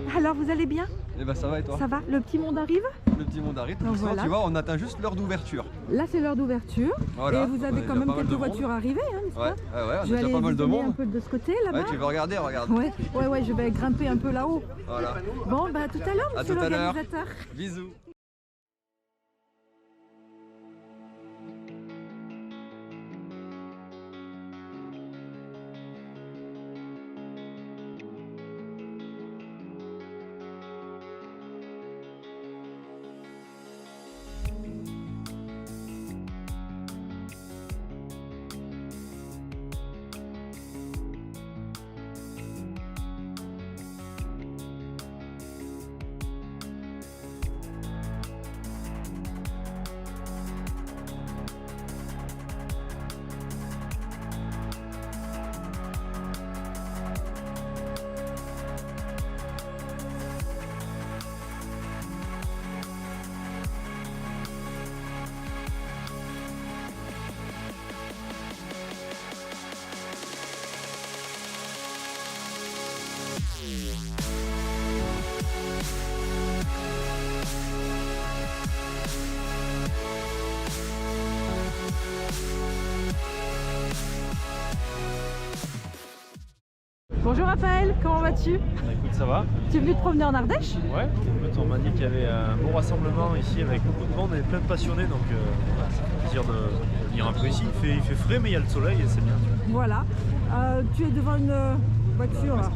Sarah. Alors, vous allez bien? Eh ben ça va et toi? Ça va? Le petit monde arrive? Le petit monde arrive, tout Donc doucement, voilà. tu vois, on atteint juste l'heure d'ouverture. Là, c'est l'heure d'ouverture. Voilà. Et vous avez quand même quelques voitures arrivées, hein, n'est-ce Ouais, pas? ouais, on Je vais a déjà aller pas mal de visionner un monde. peu de ce côté, là-bas. Ouais, tu veux regarder, regarde. Ouais, je vais grimper un peu là-haut. Voilà. Bon, bah à tout à l'heure, À monsieur tout à l'heure. l'organisateur. Bisous. Bonjour Raphaël, comment vas-tu? Bah, écoute, ça va? Tu es venu te promener en Ardèche? Ouais, écoute, on m'a dit qu'il y avait un beau rassemblement ici avec beaucoup de monde et plein de passionnés, donc voilà, ça fait plaisir de venir un peu ici. Il fait frais, mais il y a le soleil et c'est bien. Voilà. Tu es devant une voiture,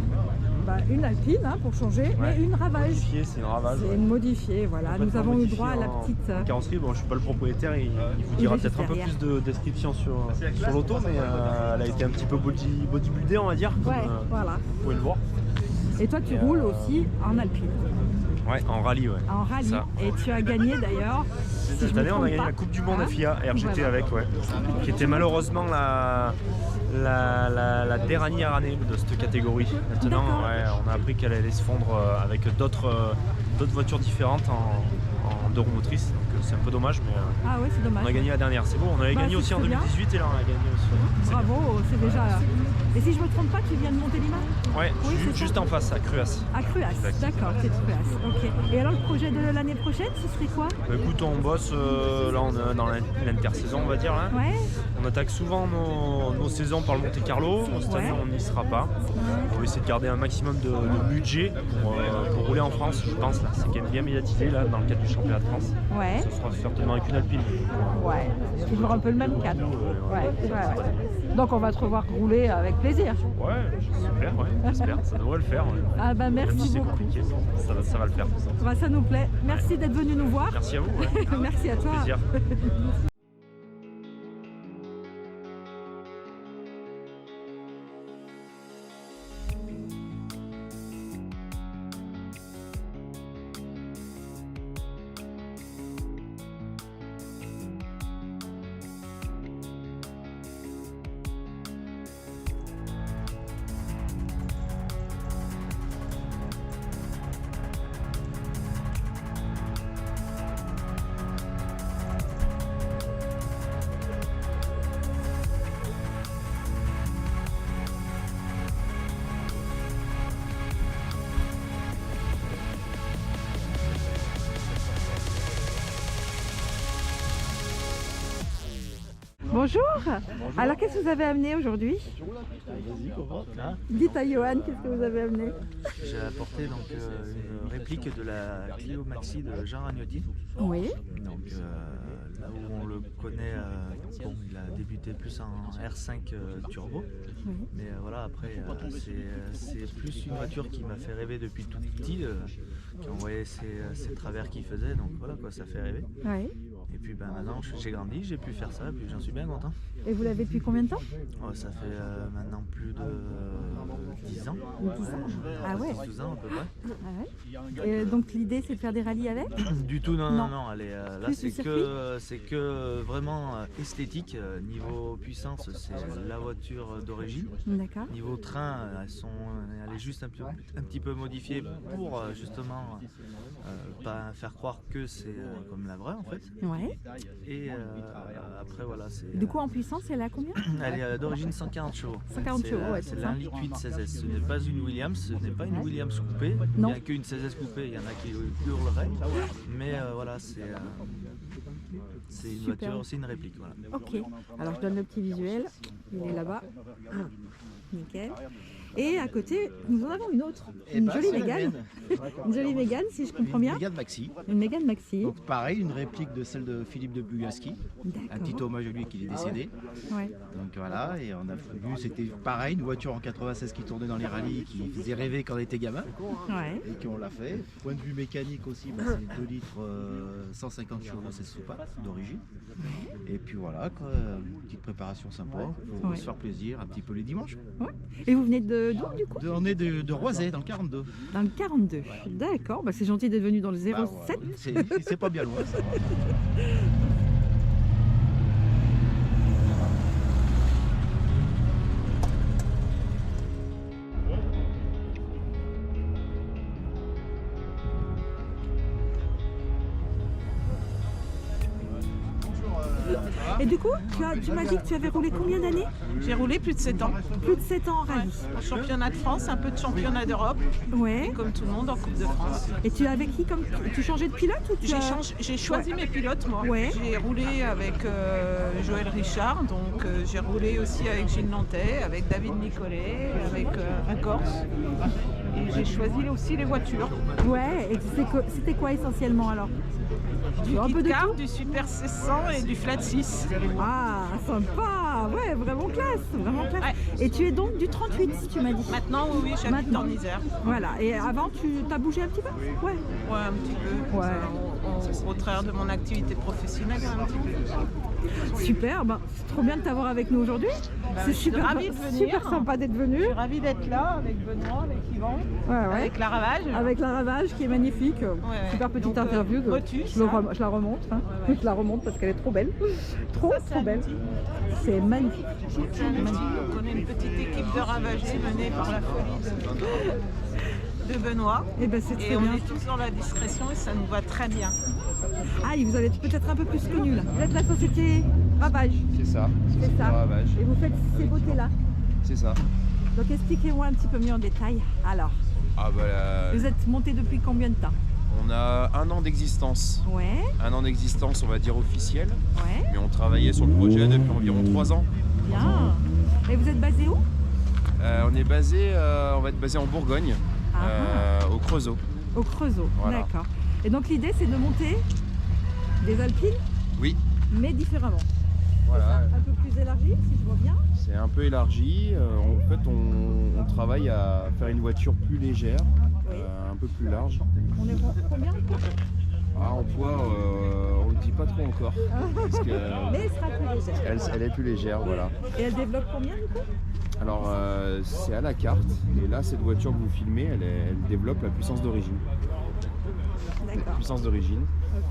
une Alpine hein, pour changer, mais une Ravage. Modifiée, c'est une Ravage. C'est une modifiée, voilà. Nous avons eu droit à la petite. Carrosserie, bon, je suis pas le propriétaire, il vous dira peut-être un peu plus de description sur l'auto, mais elle a été un petit peu bodybuildée, on va dire. Comme, voilà. Vous pouvez le voir. Et toi, tu roules aussi en Alpine. Ouais, en rallye, ouais. En rallye. Ça. Et tu as gagné d'ailleurs. Cette année, on a gagné la Coupe du Monde FIA RGT avec, ouais. Qui était malheureusement la dernière année de cette catégorie. Maintenant, ouais, on a appris qu'elle allait se fondre avec d'autres voitures différentes en deux roues motrices. Donc c'est un peu dommage, mais ah ouais, c'est dommage. on a gagné la dernière. C'est beau, on avait gagné aussi en 2018 et là on a gagné aussi. Bravo, c'est déjà. Et si je ne me trompe pas, tu viens de Montélimar? Ouais, oui, juste en face, à Cruas. À Cruas, d'accord, c'est Cruas. Ok. Et alors le projet de l'année prochaine, ce serait quoi? Bah, écoute, on bosse, là on est dans l'intersaison, on va dire. Là. Ouais. On attaque souvent nos saisons par le Monte Carlo. Cette année, on n'y sera pas. On va essayer de garder un maximum de budget pour rouler en France, je pense. C'est quand même bien médiatisé là, dans le cadre du championnat de France. Ouais. Ce sera certainement avec une Alpine. Ouais, toujours un peu le même cadre. Ouais. Donc on va te revoir rouler avec plaisir. Ouais, super, ouais, j'espère, ça devrait le faire. Ouais. Ah bah merci Même si beaucoup. c'est compliqué, ça va le faire. Bah, ça nous plaît. Merci d'être venu nous voir. Merci à vous. Ouais. Merci à toi. Plaisir. Bonjour. Alors qu'est-ce que vous avez amené aujourd'hui? Dites à Johan, qu'est-ce que vous avez amené? J'ai apporté donc une réplique de la Clio Maxi de Jean Ragnotti. Oui. Donc là où on le connaît, bon, il a débuté plus en R5 turbo. Mais voilà, après c'est plus une voiture qui m'a fait rêver depuis tout petit. Quand on voyait ces travers qu'il faisait, donc voilà quoi, ça fait rêver. Oui. Et puis maintenant j'ai grandi, j'ai pu faire ça, et puis j'en suis bien content. Et vous l'avez depuis combien de temps? Oh, ça fait maintenant plus de 10 ans. 10 ans. Ah ouais. 12 ans à peu près. Ah ouais. Et donc l'idée c'est de faire des rallyes avec? Du tout, non, elle est, là Plus c'est que vraiment esthétique. Niveau puissance, c'est la voiture d'origine. D'accord. Niveau train, elle est juste un petit peu modifiée pour justement pas faire croire que c'est comme la vraie en fait. Ouais. Ouais. Et après, voilà, c'est. Du coup, en puissance, elle est à combien? Elle est d'origine 140 chevaux. 140 chevaux, ouais, c'est c'est la ça. 1.8 16S. Ce n'est pas une Williams, ce n'est pas une Ouais. Williams coupée. Non. Il n'y a qu'une 16S coupée, il y en a qui hurleraient. Mais voilà, c'est une Super. voiture, c'est une réplique. Voilà. Ok. Alors, je donne le petit visuel. Il est là-bas. Nickel. Et à côté, nous en avons une autre. Une jolie Mégane. Une jolie Mégane, si je comprends bien. Une Mégane Maxi. Une Mégane Maxi. Donc pareil, une réplique de celle de Philippe de Bugaski. Un petit D'accord. hommage à lui qui est décédé. Ouais. Donc voilà, et on a voulu, c'était pareil, une voiture en 96 qui tournait dans les rallyes, qui faisait rêver quand on était gamin, Ouais. et qu'on l'a fait. Point de vue mécanique aussi, bah, c'est 2 litres 150 chevaux, c'est soupape d'origine. Et puis voilà, quoi, une petite préparation sympa, pour Ouais. se faire plaisir un petit peu les dimanches. Ouais. Et vous venez d'où du coup? On est de Roisey, dans le 42. Dans le 42. D'accord. Bah, c'est gentil d'être venu dans le 07. Bah, ouais, c'est pas bien loin, ça va. Et du coup, tu m'as dit que tu avais roulé combien d'années? J'ai roulé plus de 7 ans. Plus de 7 ans en rallye. Un championnat de France, un peu de championnat d'Europe, Ouais. comme tout le monde en Coupe de France. Et tu es avec qui comme tu changeais de pilote ou tu as... J'ai choisi mes pilotes, moi. Ouais. J'ai roulé avec Joël Richard, donc j'ai roulé aussi avec Gilles Nantais, avec David Nicolet, avec un Corse. Et j'ai choisi aussi les voitures. Ouais. Et c'était quoi essentiellement alors? Du Un peu Kit de Car, tout. du Super 600 et du Flat 6. Ah, sympa. Ouais, vraiment classe, vraiment classe. Ouais. Et tu es donc du 38, tu m'as dit. Maintenant, oui, j'habite Maintenant. en Isère. Voilà. Et avant, tu t'as bougé un petit peu? Ouais. Ouais, un petit peu. Ouais. Au travers de mon activité professionnelle, un petit peu. Super. Ben, c'est trop bien de t'avoir avec nous aujourd'hui. C'est je suis super, ravie de venir. super sympa d'être venu. Je suis ravie d'être là avec Benoît, avec Yvan, Ouais, ouais. avec la Ravage. Avec la Ravage qui est magnifique. ouais. Super petite Donc, interview. Motus, je, hein. je la remonte. Hein. Ouais. Je la remonte parce qu'elle est trop belle. Trop, Ça, c'est trop belle. un outil. C'est magnifique. C'est un outil. On connaît une petite équipe de ravagés menée par la folie de Benoît. Et ben c'est Et très on bien. est tous dans la discrétion et ça nous va très bien. Ah, et vous allez être peut-être un peu plus connus là. Vous êtes la société Ravage. C'est ça. C'est ça. Ravage. Et vous faites ces beautés-là. C'est ça. Donc expliquez-moi un petit peu mieux en détail. Alors, Ah bah vous êtes monté depuis combien de temps? on a 1 an d'existence. Ouais, 1 an d'existence, on va dire officielle. ouais, Mais on travaillait sur le projet depuis environ 3 ans. bien. Et vous êtes basé où? On va être basé en Bourgogne, au Creusot. Au Creusot, Voilà. d'accord. Et donc l'idée c'est de monter des alpines, Oui, mais différemment. voilà. Un peu plus élargi, si je vois bien. C'est un peu élargi. En fait, on travaille à faire une voiture plus légère, Oui. un peu plus large. On est combien? Ah, en poids, on ne le dit pas trop encore. Parce que, Mais elle sera plus légère. elle est plus légère, voilà. Et elle développe combien du coup? Alors, c'est à la carte. Et là, cette voiture que vous filmez, elle développe la puissance d'origine. D'accord, Puissance d'origine.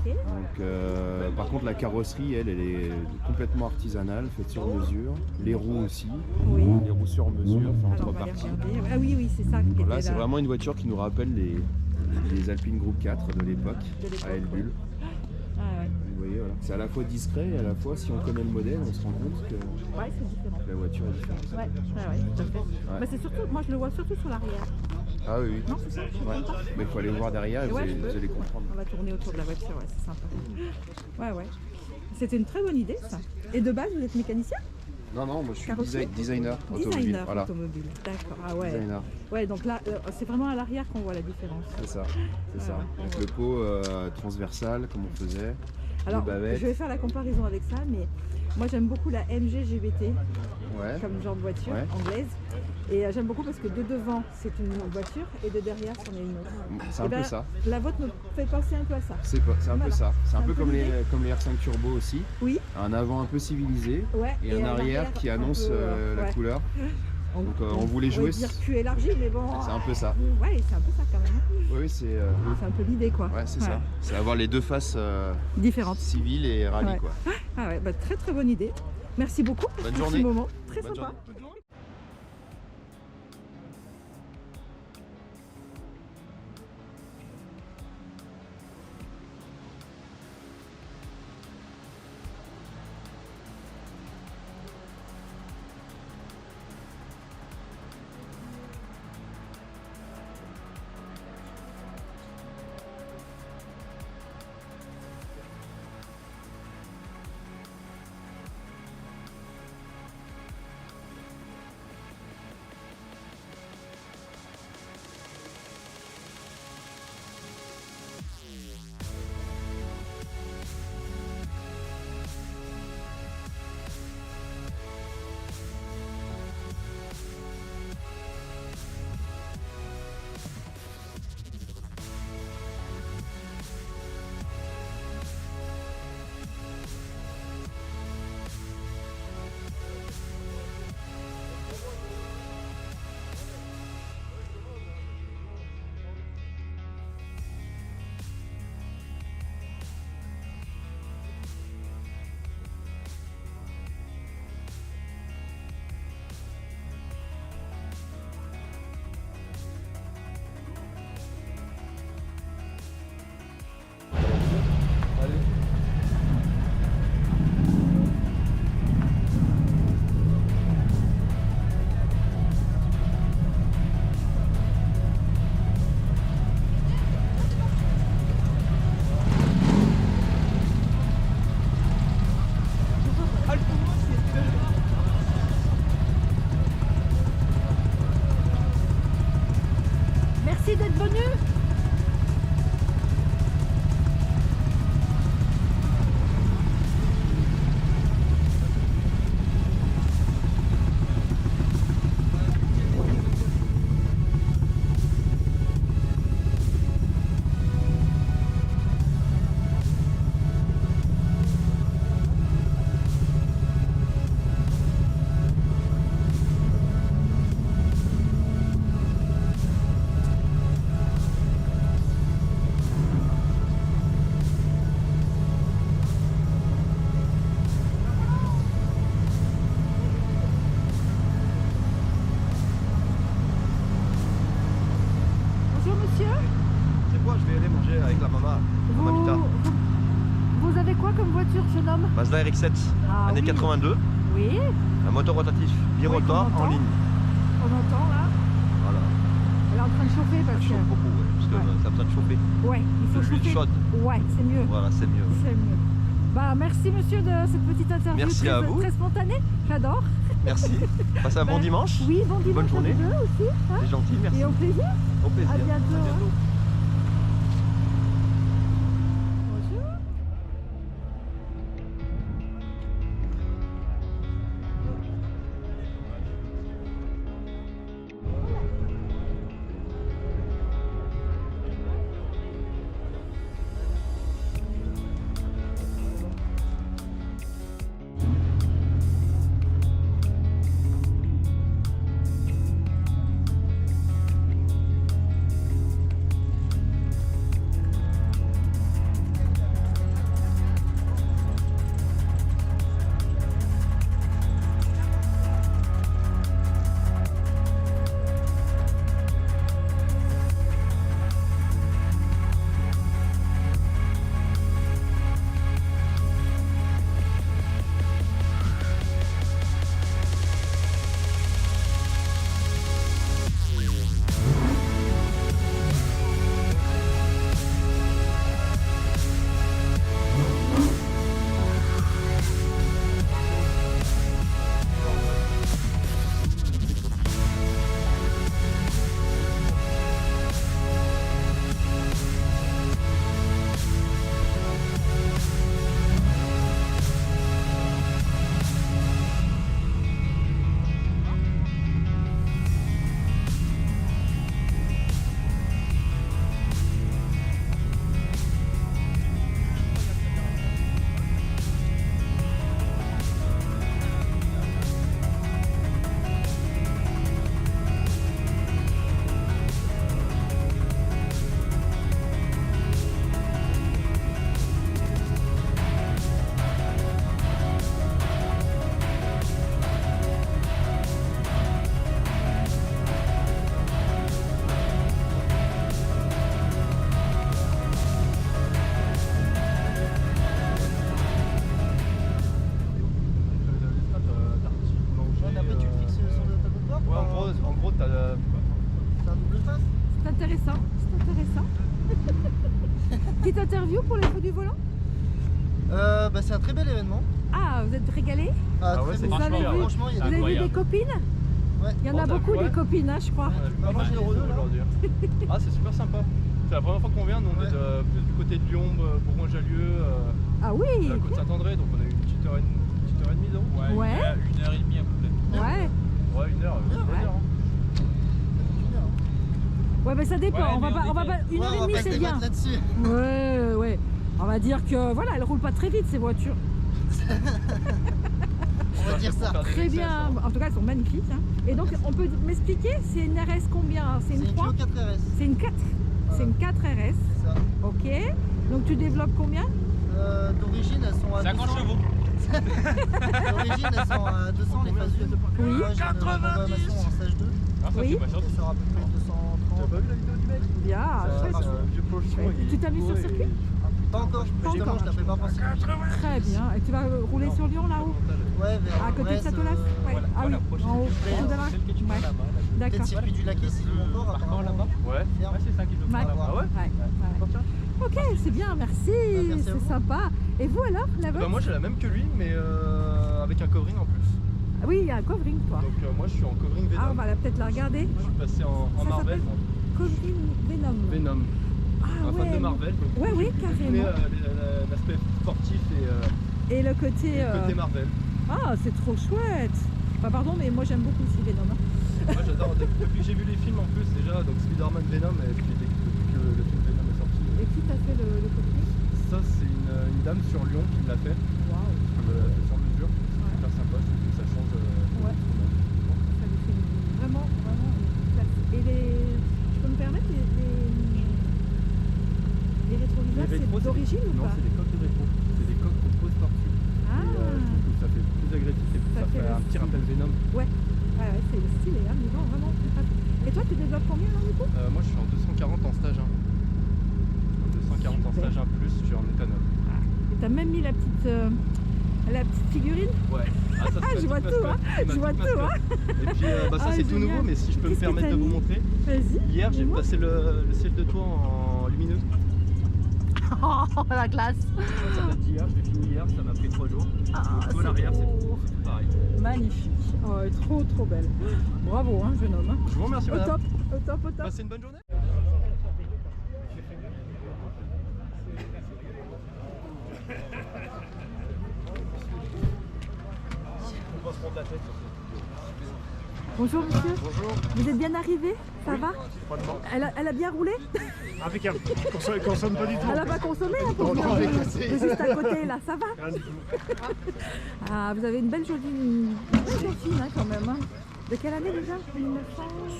ok. Donc, par contre, la carrosserie, elle est complètement artisanale, faite sur mesure. Les roues aussi. Oui. Les roues sur mesure, enfin, Alors entre on va aller parties. regarder. Ah oui, oui, c'est ça qui Voilà, était c'est là. vraiment une voiture qui nous rappelle les Alpine Group 4 de l'époque, De l'époque, à Elbulle. Ah ouais. Vous voyez, voilà. C'est à la fois discret et à la fois, si on connaît le modèle, on se rend compte que Ouais, c'est différent. la voiture est différente. Ouais, tout à fait. Bah, c'est surtout, moi je le vois surtout sur l'arrière. Ah oui, oui. Non, c'est ça, je suis Ouais. contente. Mais il faut aller voir derrière et vous, Ouais, allez, je peux. vous allez comprendre. On va tourner autour de la voiture, ouais, c'est sympa. Ouais, ouais. C'était une très bonne idée ça. Et de base, vous êtes mécanicien? Non, non, moi je suis Carrossier designer automobile. Designer Voilà. automobile, d'accord. Ah ouais. Designer, Ouais, donc là, c'est vraiment à l'arrière qu'on voit la différence. c'est ça. C'est ça. Ouais. Avec le pot transversal, comme on faisait. Alors, bavettes. je vais faire la comparaison avec ça, mais moi j'aime beaucoup la MG GBT Ouais. comme genre de voiture Ouais. anglaise. Et j'aime beaucoup parce que de devant c'est une voiture et de derrière c'en est une autre. C'est Eh un ben, peu ça. La vôtre me fait penser un peu à ça. C'est un Voilà. peu ça. C'est un peu comme l'idée. les R5 Turbo aussi. Oui, Un avant un peu civilisé ouais. et un un arrière qui un annonce peu, la ouais. couleur. Donc on voulait pourrait jouer. dire plus élargi, mais bon. C'est un peu ça. Ouais, c'est un peu ça quand même. Oui, c'est C'est un peu l'idée quoi. ouais, c'est ça. C'est avoir les deux faces Différente. civile et rallye Ouais. quoi. Ah ouais, bah, très très bonne idée. Merci beaucoup pour Bonne ce journée. petit moment. Très Bonne sympa. journée. Mama, Vous, Mamita. vous avez quoi comme voiture, jeune homme? Mazda RX-7, Ah, année oui. 82, Oui, un moteur rotatif birotor qu'on entend. en ligne. on entend là. Voilà, Elle est en train de chauffer ça parce que... chauffe beaucoup, ouais, parce que Ouais. ça a besoin de chauffer. Ouais, il faut De l'huile chauffer. chaude, Ouais, c'est mieux. voilà, c'est mieux. C'est mieux. Bah, merci monsieur de cette petite interview Merci très, à vous. très spontanée. J'adore. Merci, passez un bon Ben, dimanche, Oui, bon dimanche bonne journée. à vous deux aussi. Hein, c'est gentil, merci. et au plaisir. Au plaisir. À bientôt. Hein. Bonjour. C'est intéressant, c'est intéressant. Petite interview pour les feux du volant. C'est un très bel événement. Ah, vous êtes régalés? Ah ouais, très c'est beau. Vous avez vu, Franchement, il y a vous des avez vu des copines? Ouais. Il y en a beaucoup des copines, hein, je crois. Pas mal de Renault, là. aujourd'hui. Ah, c'est super sympa. C'est la première fois qu'on vient, nous on est plus du côté de Lyon, Bourgoin-Jallieu, Ah oui, la côte Saint-André, donc on a eu une petite heure et demie de route. Ouais. 1h30 à peu près. ouais. Ouais, 1 heure, Ouais. Ouais, mais ça dépend. Ouais, on va mais pas, on on va est pas, une Ouais, heure et on va demie, pas se c'est bien. débattre là-dessus. Ouais, ouais. On va dire que voilà, elles roulent pas très vite ces voitures. On va dire ça. Très bien. En tout cas, elles sont magnifiques. Hein. Et donc, on peut m'expliquer, c'est une RS combien? C'est C'est une une 3? Clio 4 RS. C'est une 4. C'est une 4 RS. C'est ça. Ok. Donc tu développes combien? D'origine, elles sont à 50 200. chevaux. D'origine, elles sont à 200 les phases 1. Oui. Moi, j'ai une programmation en stage 2. Ah, ça Oui. c'est pas sûr. Elle sera à peu près 230. vu la vidéo du mec? Bien. Ça marche. un vieux pollution. Ouais. Tu t'as mis sur circuit? Pas encore, justement, encore. je la fais pas penser. Très bien. Et tu vas rouler sur Lyon là-haut? Ouais, vers À côté de Brest, Satolas? Ouais. Ah oui, en haut. Tout de là? Ouais. Peut-être D'accord. circuit du Laquais si je encore. Apparemment. Ouais, Ferme. c'est ça qui veut Ouais. faire là-bas. Ah ouais? Ouais. Ok, c'est bien, merci. Merci à C'est vous. sympa. Et vous alors, la Bah, vôtre? moi j'ai la même que lui, mais avec un covering en plus. Ah oui, il y a un covering, toi. Donc moi je suis en covering Venom. Ah, on va peut-être la regarder. Je suis passé en Ça Marvel. s'appelle Covering Venom. Venom. Ah Un fan de ouais. Marvel. Donc, Ouais, oui, j'ai carrément. combiner, l'aspect sportif et Et le côté. le côté Marvel. Ah, c'est trop chouette. Enfin, pardon, mais moi j'aime beaucoup aussi Venom. Hein. Moi j'adore, depuis que j'ai vu les films en plus déjà, donc Spider-Man Venom, et puis depuis que le film Venom est sorti. Et qui t'a fait le covering? Ça c'est une dame sur Lyon qui me l'a fait. Waouh. Elle me l'a fait sur mesure. C'est super sympa, je trouve que ça change. Ouais. Ça lui fait vraiment une classe. Et je peux me permettre, les rétroviseurs, Les rétros, c'est d'origine ou Non, pas? c'est des coques de rétro. C'est des coques qu'on pose par-dessus. Ah, Et je trouve que ça fait plus agressif et Ça ça fait fait le un petit style. rappel Venom. ouais, c'est stylé, hein, mais non, vraiment. Et toi, tu développes combien là du coup? Moi je suis en 240 en stage. Hein. 240 en sûr, en état neuf. Et t'as même mis la petite figurine? Ouais. Ah, ça, Ah, je vois tout, hein. Je vois tout, hein. Et puis, ça Ah, c'est tout génial. nouveau, mais si je peux me Qu'est-ce que permettre t'as de vous mis? montrer. Vas-y. Hier, j'ai dis-moi. passé le ciel de toit en lumineux. Oh, la classe. Ça date d'hier, je l'ai fini hier, ça m'a pris 3 jours. Ah, Le toit, l'arrière, c'est tout pareil. magnifique. Oh, elle est trop belle. Bravo, hein, jeune homme. Je vous remercie, Au madame. top, au top, au top. Passez une bonne journée. Bonjour monsieur. Bonjour. Vous êtes bien arrivé? Ça va? Pas de manque. Elle a bien roulé? Impeccable. Consomme pas du tout. Elle a pas consommé hein, pour venir juste à côté là, ça va? Rien du tout. Ah, vous avez une belle jolie machine hein, quand même. Hein. De quelle année déjà?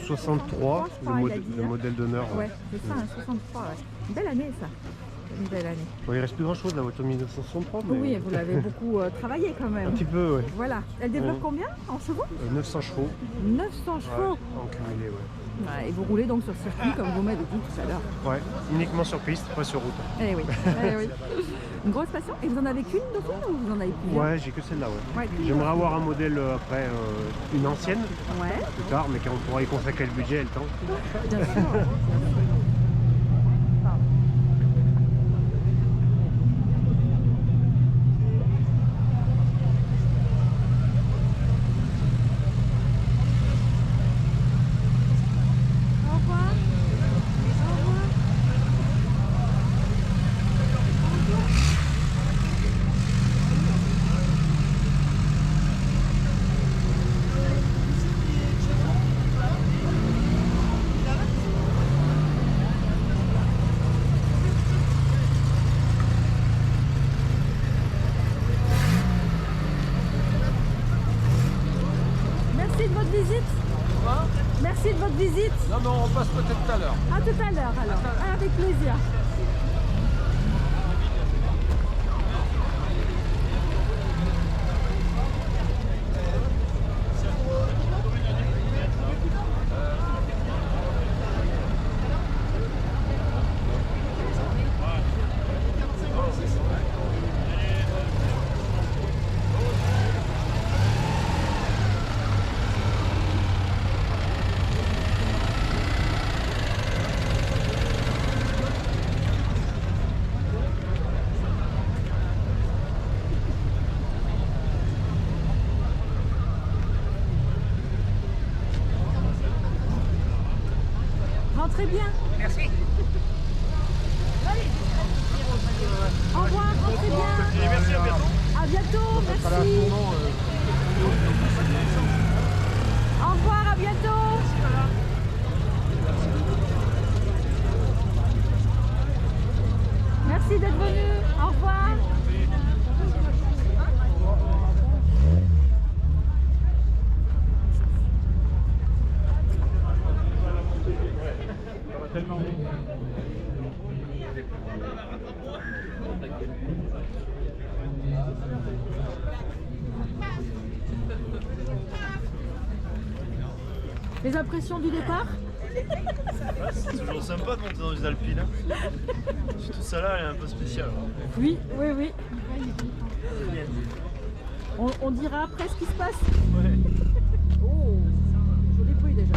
63, je crois, il a dit, le hein. modèle d'honneur. Ouais, c'est ça, hein, 63. Ouais. Une belle année ça. Une belle année. Bon, il reste plus grand chose de la voiture 1963. Mais Oui, vous l'avez beaucoup travaillé quand même. un petit peu, ouais. Voilà. Elle développe Ouais. combien en chevaux? 900 chevaux. 900 chevaux. En cumulé, ouais. Ouais, et vous roulez donc sur circuit comme vous m'avez dit tout à l'heure. Ouais, uniquement sur piste, pas sur route. Eh oui, eh oui. Une grosse passion. Et vous en avez qu'une dauphine ou vous en avez plusieurs? Ouais, j'ai que celle-là, ouais. Ouais, plusieurs. J'aimerais avoir un modèle après, une ancienne, Ouais, plus tard, mais quand on pourra y consacrer le budget et le temps. bien sûr. Au revoir. Au revoir. Merci de votre visite. Merci de votre visite. Non, mais on passe peut-être tout à l'heure. À tout à l'heure alors. Ah, avec plaisir. Rentrez bien. Merci. Au revoir, rentrez bien. Merci, à bientôt. À bientôt, merci. Au revoir, à bientôt. Merci d'être venu. Au revoir. Les impressions du départ? C'est toujours sympa de monter dans les Alpines. Hein. Surtout ça là, elle est un peu spéciale. Oui, oui, oui. On dira après ce qui se passe. Ouais. Oh, joli bruit déjà.